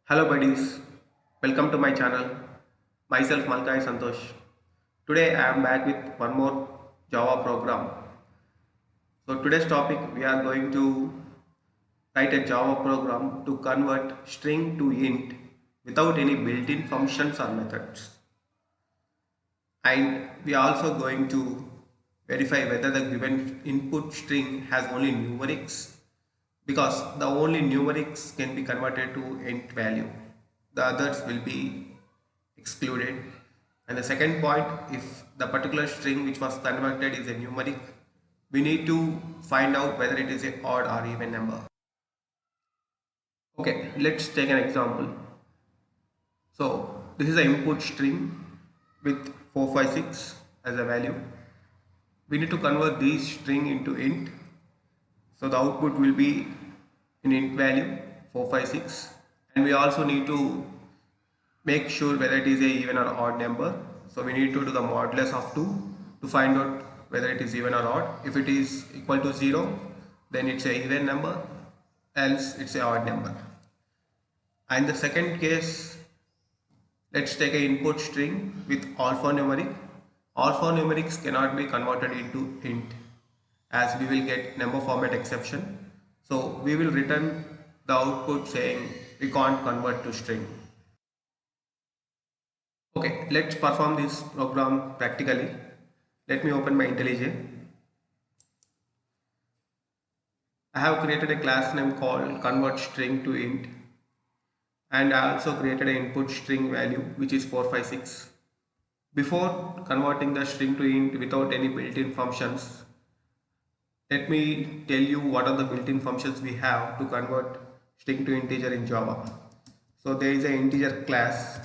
Hello buddies, welcome to my channel. Myself Malkari Santhosh. Today I am back with one more Java program. So today's topic we are going to write a Java program to convert string to int without any built-in functions or methods. And we are also going to verify whether the given input string has only numerics because the only numerics can be converted to int value. The others will be excluded. And the second point, if the particular string which was converted is a numeric, we need to find out whether it is a odd or even number. Okay, let's take an example. So this is an input string with 456 as a value. We need to convert this string into int. So the output will be an int value 456, and we also need to make sure whether it is a even or odd number. So we need to do the modulus of 2 to find out whether it is even or odd. If it is equal to 0, then it's a even number, else it's a odd number. And the second case, let's take an input string with alphanumeric. Alphanumerics cannot be converted into int as we will get number format exception. So we will return the output saying we can't convert to string. Okay, let's perform this program practically. Let me open my IntelliJ. I have created a class name called convert string to int, and I also created an input string value which is 456. Before converting the string to int without any built-in functions, let me tell you what are the built-in functions we have to convert string to integer in Java. So there is an integer class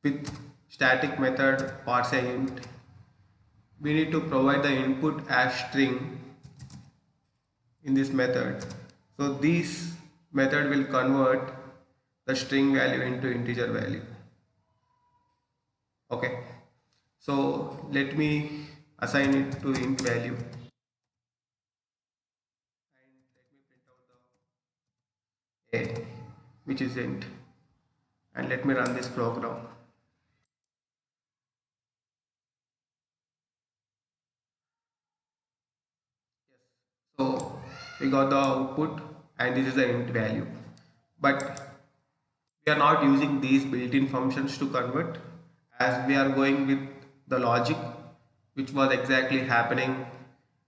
with static method parseInt. We need to provide the input as string in this method. So this method will convert the string value into integer value. Okay. So let me assign it to int value, and let me print out the a which is int, and let me run this program. So we got the output, and this is the int value, but we are not using these built-in functions to convert, as we are going with the logic which was exactly happening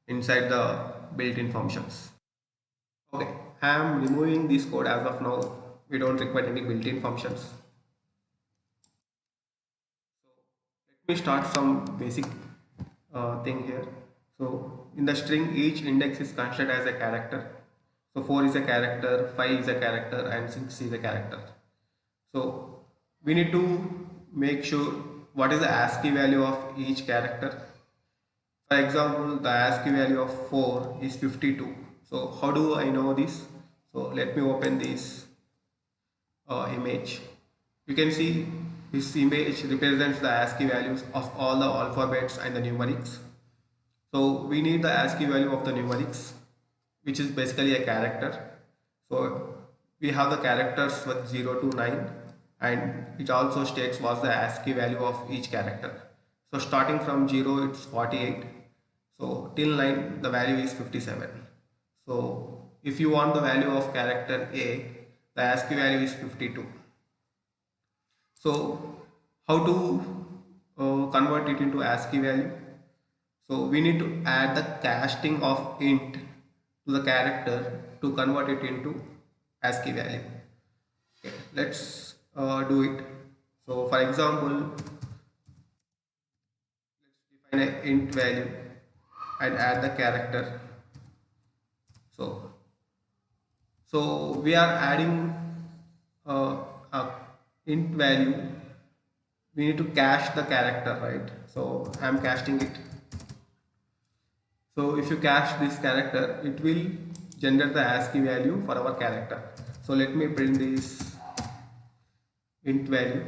inside the built-in functions. Okay, I am removing this code as of now. We don't require any built-in functions. Let me start some basic thing here. So in the string, each index is considered as a character. So 4 is a character, 5 is a character, and 6 is a character. So we need to make sure what is the ASCII value of each character. For example, the ASCII value of 4 is 52. So how do I know this? So let me open this image. You can see this image represents the ASCII values of all the alphabets and the numerics. So we need the ASCII value of the numerics, which is basically a character. So we have the characters with 0 to 9, and it also states what's the ASCII value of each character. So starting from 0 it's 48. So till 9 the value is 57. So if you want the value of character A, the ASCII value is 52. So how to convert it into ASCII value? So we need to add the casting of int to the character to convert it into ASCII value. Okay, let's do it. So for example, define an int value and add the character. So we are adding a int value. We need to cache the character, right? So I am caching it. So if you cache this character, it will generate the ASCII value for our character. So let me print this int value.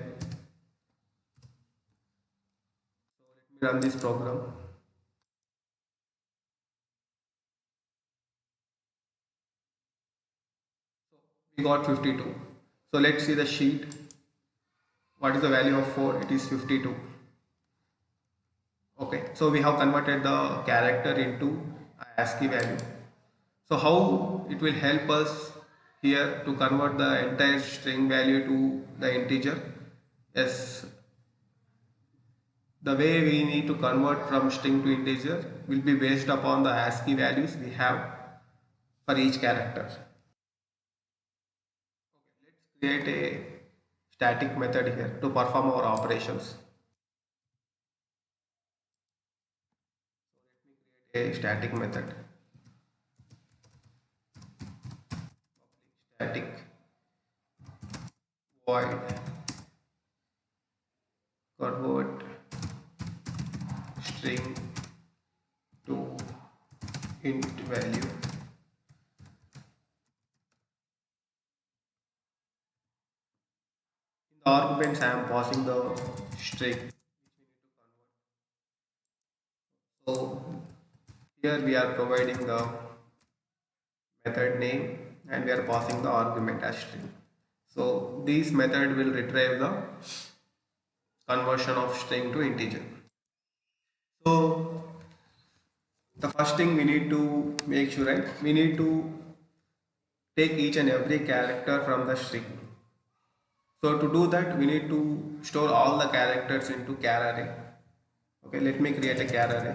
So let me run this program. we got 52. So let's see the sheet. What is the value of 4? It is 52. Okay, so we have converted the character into ASCII value. So how it will help us here to convert the entire string value to the integer? Yes, the way we need to convert from string to integer will be based upon the ASCII values we have for each character. Create a static method here to perform our operations. A static method, static void convert string to int value. In the arguments, I am passing the string. So here we are providing the method name and we are passing the argument as string. So this method will retrieve the conversion of string to integer. So the first thing we need to make sure, right? We need to take each and every character from the string. So to do that, we need to store all the characters into char array. Okay, let me create a char array.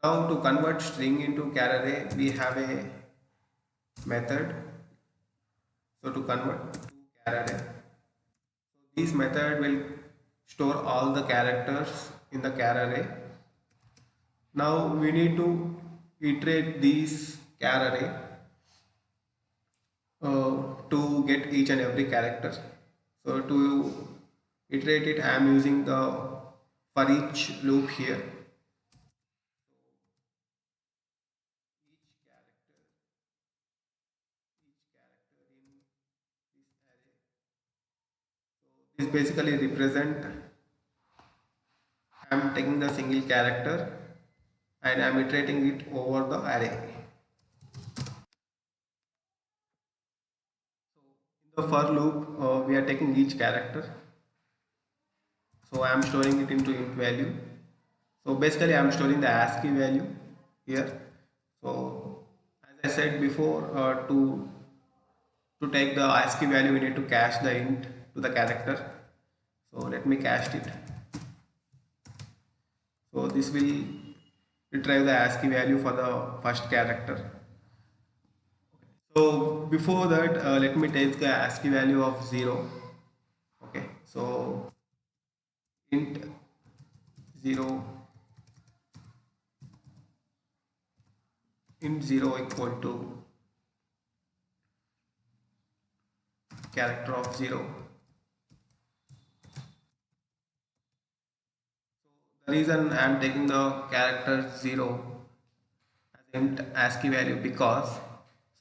Now to convert string into char array, we have a method. So to convert to char array, so this method will store all the characters in the char array. Now we need to iterate these char array to get each and every character. So to iterate it, I am using the for each loop here. This basically represent I am taking the single character and I am iterating it over the array. In the for loop, we are taking each character. So I am storing it into int value. So basically I am storing the ASCII value here. So as I said before, to take the ASCII value, we need to cache the int to the character. So let me cache it. So this will retrieve the ASCII value for the first character. So before that, let me take the ASCII value of 0. Okay, so int 0 int 0 equal to character of 0. The reason I am taking the character 0 as int ASCII value because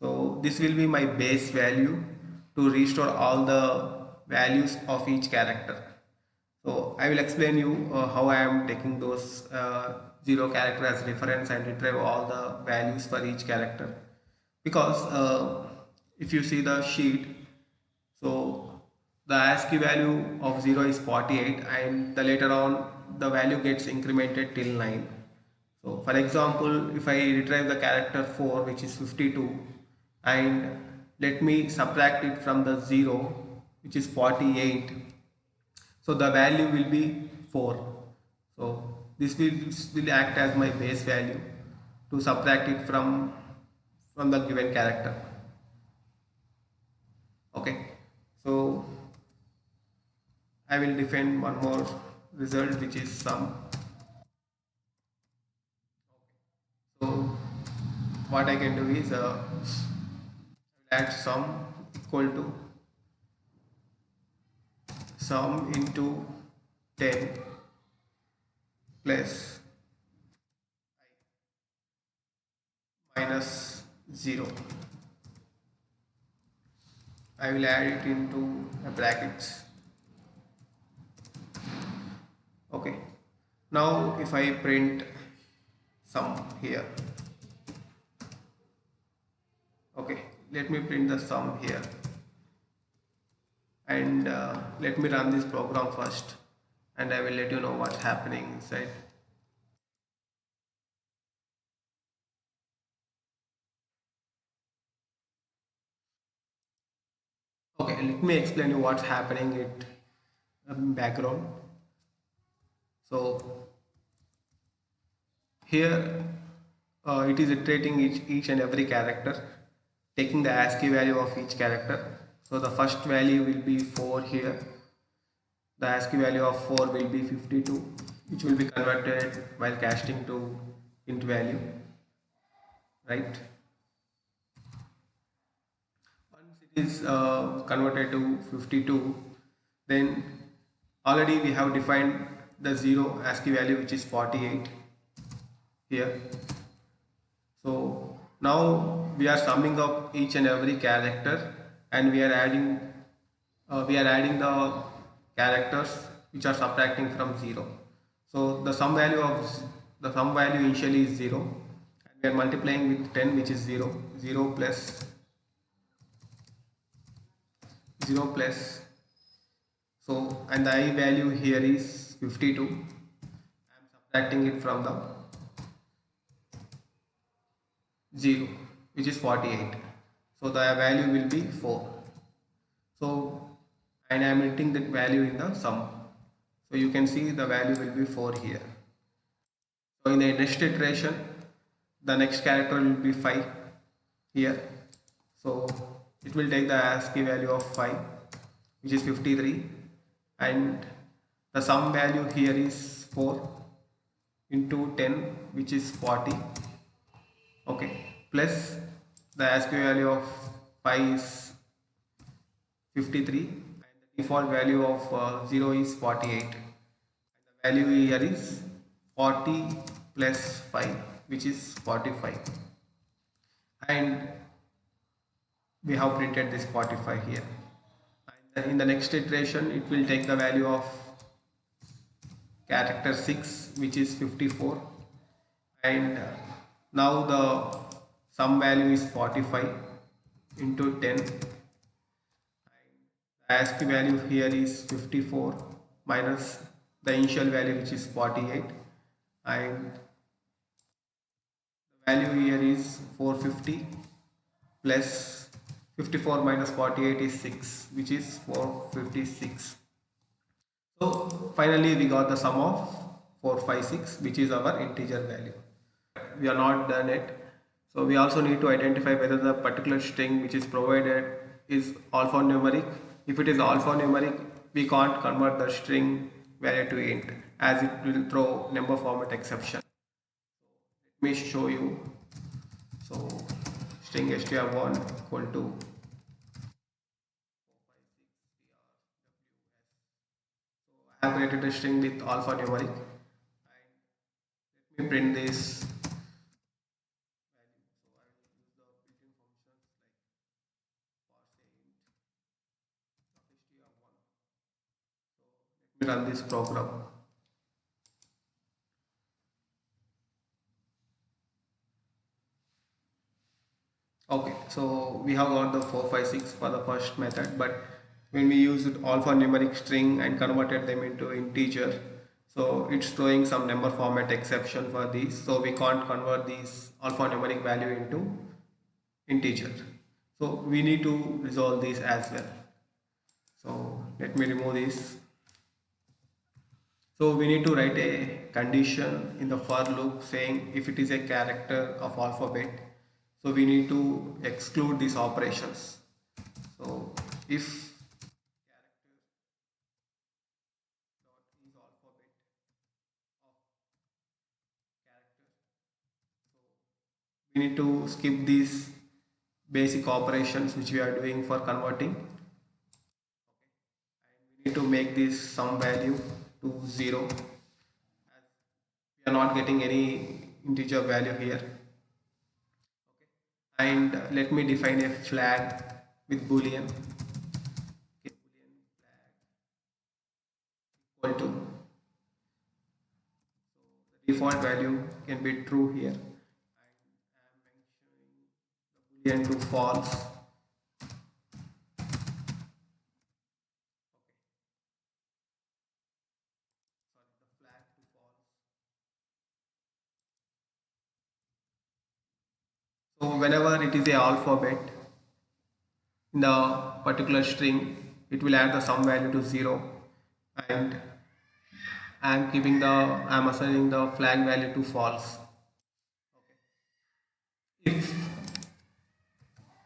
so this will be my base value to restore all the values of each character. So I will explain you how I am taking those 0 character as reference and retrieve all the values for each character. Because if you see the sheet, so the ASCII value of 0 is 48 and the later on the value gets incremented till 9. So for example, if I retrieve the character 4 which is 52 and let me subtract it from the 0 which is 48, so the value will be 4. So this will act as my base value to subtract it from the given character. Okay, so I will define one more result which is sum. So what I can do is add sum equal to sum into 10 plus minus 0. I will add it into brackets. Okay, now if I print sum here, let me print the sum here, and let me run this program first, and I will let you know what's happening inside. Okay, let me explain you what's happening in background. So here it is iterating each and every character, taking the ASCII value of each character. So the first value will be 4 here. The ASCII value of 4 will be 52, which will be converted while casting to int value, right? Once it is converted to 52, then already we have defined the 0 ASCII value, which is 48 here. So now we are summing up each and every character, and we are adding the characters which are subtracting from 0. So the sum value initially is 0, and we are multiplying with 10, which is 0. 0 plus 0 plus, so, and the I value here is 52. I am subtracting it from the 0, which is 48. So the value will be 4. So, and I am writing that value in the sum. So you can see the value will be 4 here. So in the next iteration, the next character will be 5 here. So it will take the ASCII value of 5, which is 53, and the sum value here is 4 into 10, which is 40. Okay, plus the ASCII value of 5 is 53, and the default value of 0 is 48. The value here is 40 plus 5, which is 45, and we have printed this 45 here. And in the next iteration, it will take the value of character 6, which is 54, and now the sum value is 45 into 10. The ASCII value here is 54 minus the initial value, which is 48, and the value here is 450 plus 54 minus 48 is 6, which is 456. So finally we got the sum of 456, which is our integer value. We are not done yet. So we also need to identify whether the particular string which is provided is alphanumeric. If it is alphanumeric, we can't convert the string value to int, as it will throw number format exception. Let me show you. So string str1 equal to, I have created a string with alphanumeric, and let me print this value. So I will use the built-in functions like parseInt of str1. So let me run this program. Okay, so we have got the 456 for the first method, but when we used alphanumeric string and converted them into integer, so it's throwing some number format exception for these, so we can't convert these alphanumeric value into integer. So we need to resolve this as well. So let me remove this. So we need to write a condition in the for loop saying if it is a character of alphabet, so we need to exclude these operations. So if character dot is alphabet of character, so we need to skip these basic operations which we are doing for converting. And we need to make this sum value to 0, as we are not getting any integer value here. And let me define a flag with boolean. Okay, boolean flag equal to, so the default value can be true here, and I am mentioning the boolean to false. So whenever it is a alphabet in the particular string, it will add the sum value to 0, and I'm assigning the flag value to false.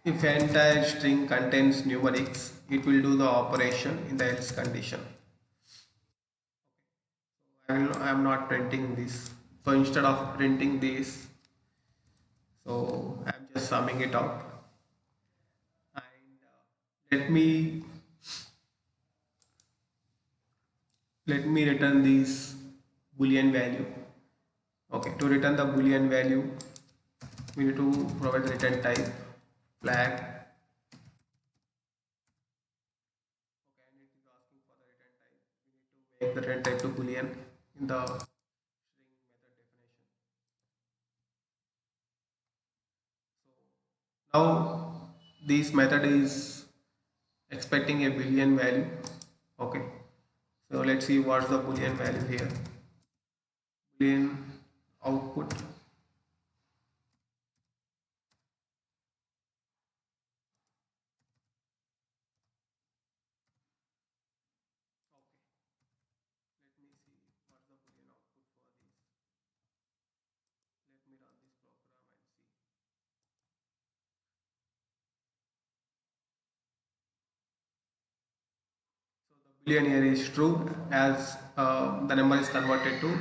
If entire string contains numerics, it will do the operation in the else condition. I am not printing this. So instead of printing this, so I'm just summing it out. And let me return this boolean value. Okay, to return the boolean value, we need to provide the return type flag. Okay, and it is asking for the return type. We need to make the return type to boolean in the string method definition. So now this method is expecting a boolean value. Okay, so let's see what's the boolean value here. Boolean output. Let me see what's the boolean output for this. Let me run this program and see. So the boolean here is true, as the number is converted to,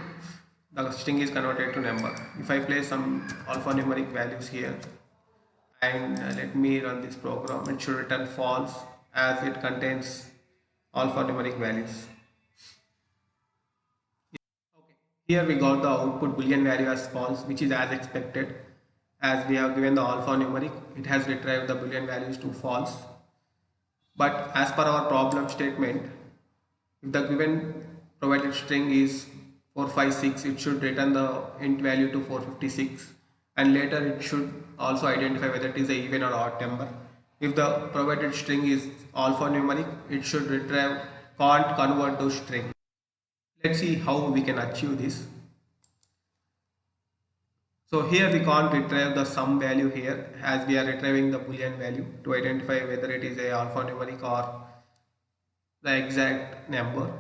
the string is converted to number. If I place some alphanumeric values here and let me run this program, it should return false as it contains alphanumeric values. Okay. Here we got the output boolean value as false, which is as expected. As we have given the alphanumeric, it has retrieved the boolean values to false. But as per our problem statement, if the given provided string is 456, it should return the int value to 456, and later it should also identify whether it is a even or odd number. If the provided string is alphanumeric, it should retrieve can't convert to string. Let's see how we can achieve this. So here we can't retrieve the sum value here, as we are retrieving the boolean value to identify whether it is a alphanumeric or the exact number.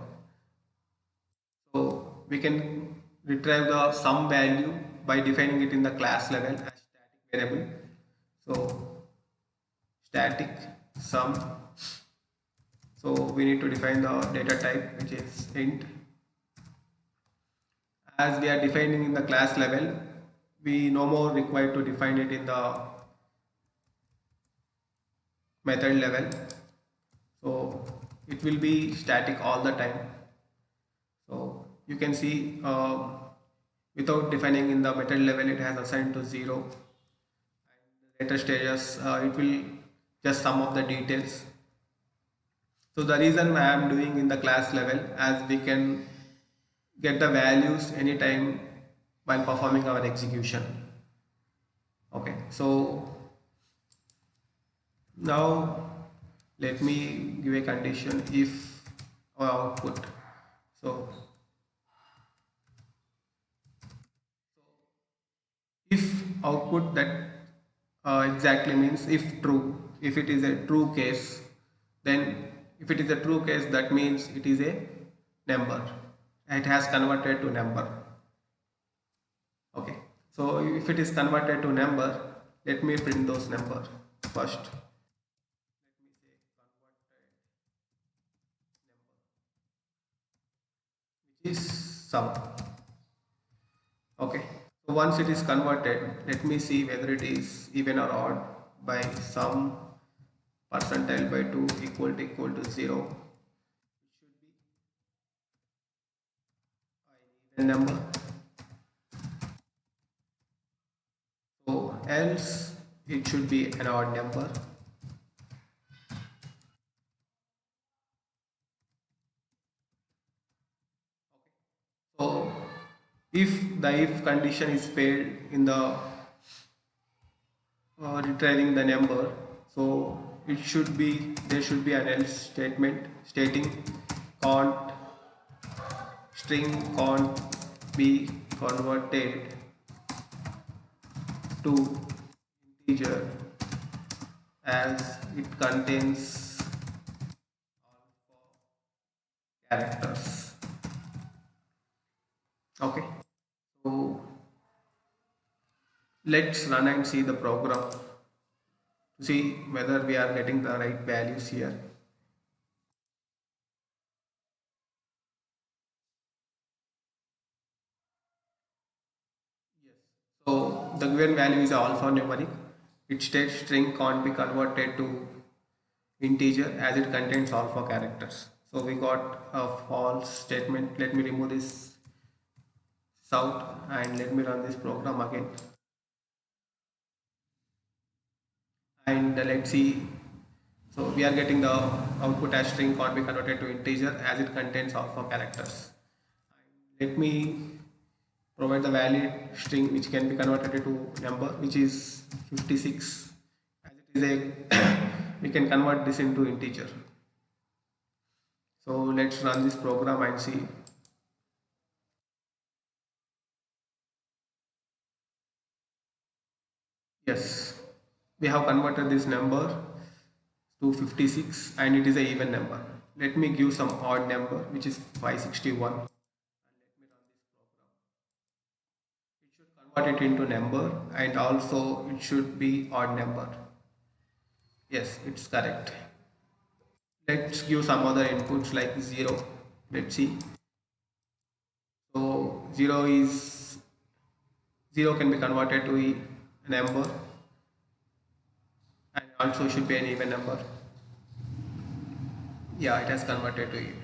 So we can retrieve the sum value by defining it in the class level as static variable. So static sum. So we need to define the data type, which is int. As we are defining in the class level, we no more required to define it in the method level. So it will be static all the time. So you can see without defining in the method level, it has assigned to 0. And later stages, it will just sum of the details. So the reason I am doing in the class level, as we can get the values anytime while performing our execution. Okay, so now let me give a condition if our output. So if output, that exactly means if true. If it is a true case, then if it is a true case, that means it is a number. It has converted to number. Okay, so if it is converted to number, let me print those numbers first. Let me say converted number, which is sum. Okay, so once it is converted, let me see whether it is even or odd by sum percentile by 2 equal to 0. It should be an even number. So else it should be an odd number. So if the if condition is failed in the retrieving the number, so there should be an else statement stating can't string can't be converted to integer as it contains characters. Okay, so let's run and see the program to see whether we are getting the right values here. Yes. So the given value is alphanumeric. Its state string can't be converted to integer as it contains alpha characters. So we got a false statement. Let me remove this out and let me run this program again. And let's see. So we are getting the output as string can't be converted to integer as it contains alpha characters. Let me provide the valid string which can be converted into number, which is 56. As it is a we can convert this into integer. So let's run this program and see. Yes, we have converted this number to 56 and it is a even number. Let me give some odd number which is 561 and let me run this program. It should convert it into number and also it should be odd number. Yes, it's correct. Let's give some other inputs like 0. Let's see. So 0 can be converted to a number and also should be an even number. Yeah, it has converted to even.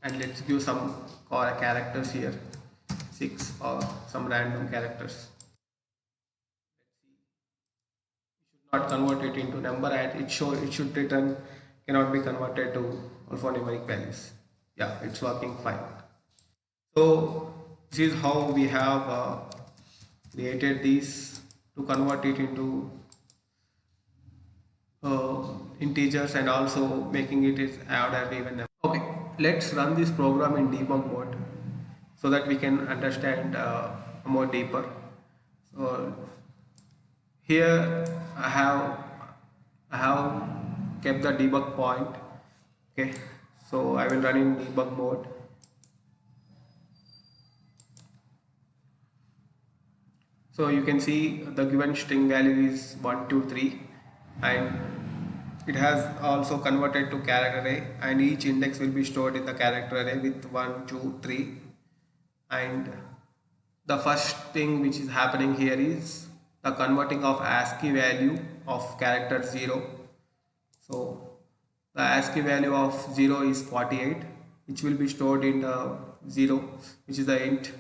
And let's give some characters here, 6 or some random characters. Not convert it into number and it should return cannot be converted to alphanumeric values. Yeah, it's working fine. So this is how we have created these to convert it into integers and also making it is odd and even number. Okay, let's run this program in debug mode so that we can understand more deeper. So here I have kept the debug point. Okay, so I will run in debug mode. So you can see the given string value is 1 2 3 and it has also converted to character array and each index will be stored in the character array with 1 2 3 and the first thing which is happening here is the converting of ASCII value of character 0. So the ASCII value of 0 is 48 which will be stored in the 0 which is the int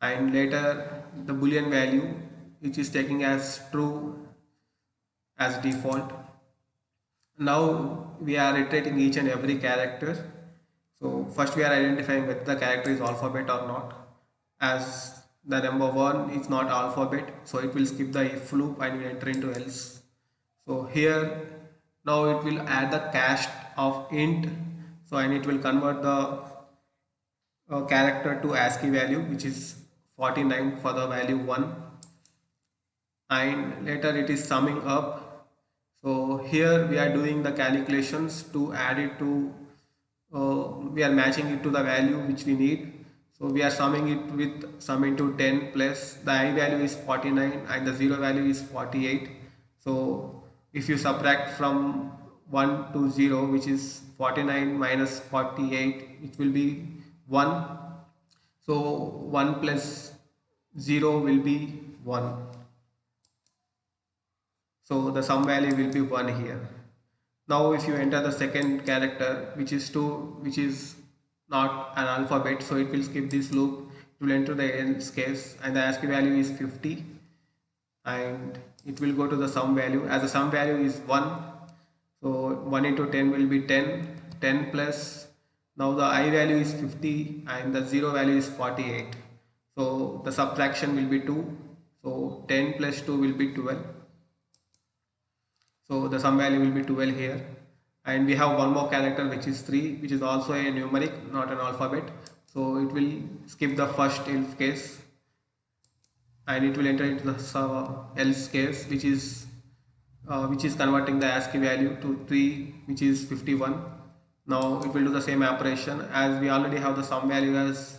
and later the boolean value which is taking as true as default. Now we are iterating each and every character. So first we are identifying whether the character is alphabet or not. As the number 1 is not alphabet, so it will skip the if loop and will enter into else. So here now it will add the cast of int, so and it will convert the character to ASCII value which is 49 for the value 1 and later it is summing up. So here we are doing the calculations to add it to we are matching it to the value which we need. So we are summing it with sum into 10 plus the I value is 49 and the 0 value is 48. So if you subtract from 1 to 0 which is 49 minus 48 it will be 1. So 1 plus 0 will be 1. So the sum value will be 1 here. Now if you enter the second character which is 2 which is not an alphabet, so it will skip this loop, it will enter the else case and the ASCII value is 50 and it will go to the sum value as the sum value is 1. So 1 into 10 will be 10, 10 plus now the I value is 50 and the 0 value is 48. So the subtraction will be 2. So 10 plus 2 will be 12. So the sum value will be 12 here and we have one more character which is 3 which is also a numeric not an alphabet. So it will skip the first if case and it will enter into the else case, which is converting the ASCII value to 3, which is 51. Now it will do the same operation as we already have the sum value as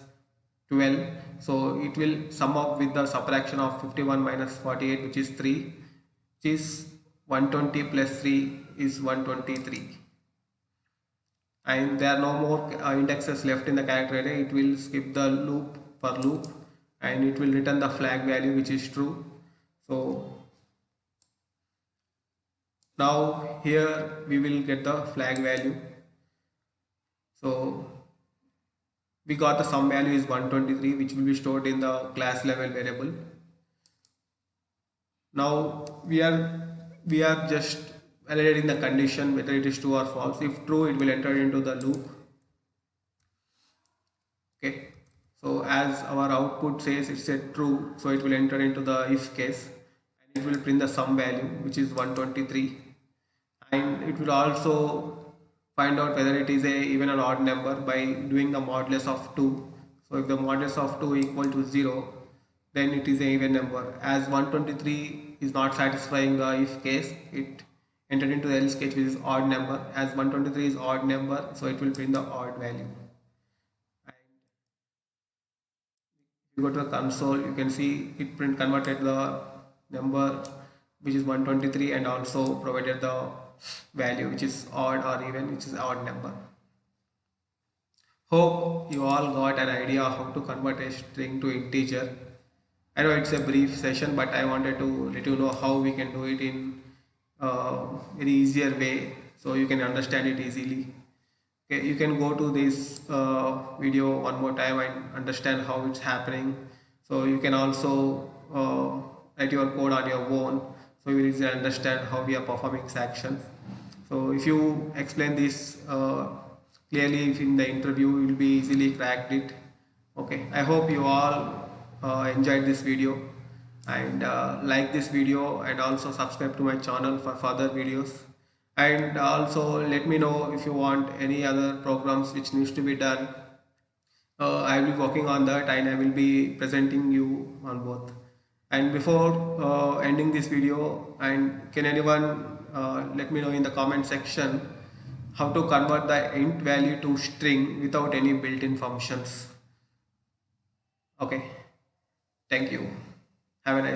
12, so it will sum up with the subtraction of 51 minus 48, which is 3, which is 120 plus 3 is 123, and there are no more indexes left in the character array. It will skip the loop for loop, and it will return the flag value, which is true. So now here we will get the flag value. So we got the sum value is 123, which will be stored in the class level variable. Now we are just validating the condition whether it is true or false. If true, it will enter into the loop. Okay, so as our output says it's a true, so it will enter into the if case, and it will print the sum value, which is 123, and it will also find out whether it is a even or odd number by doing the modulus of 2. So if the modulus of 2 equal to 0, then it is a even number. As 123 is not satisfying the if case, it entered into the else case, which is odd number. As 123 is odd number, so it will print the odd value. You go to the console, you can see it print converted the number, which is 123, and also provided the value, which is odd or even, which is odd number. Hope you all got an idea of how to convert a string to integer. I know it's a brief session, but I wanted to let you know how we can do it in very easier way, so you can understand it easily. Okay, you can go to this video one more time and understand how it's happening. So you can also write your code on your own, so you will easily understand how we are performing this action. So if you explain this clearly in the interview, you will be easily cracked it. Okay, I hope you all enjoyed this video, and like this video, and also subscribe to my channel for further videos. And also let me know if you want any other programs which needs to be done. I will be working on that, and I will be presenting you on both. And before ending this video, and can anyone let me know in the comment section how to convert the int value to string without any built-in functions. Okay, thank you. Have a nice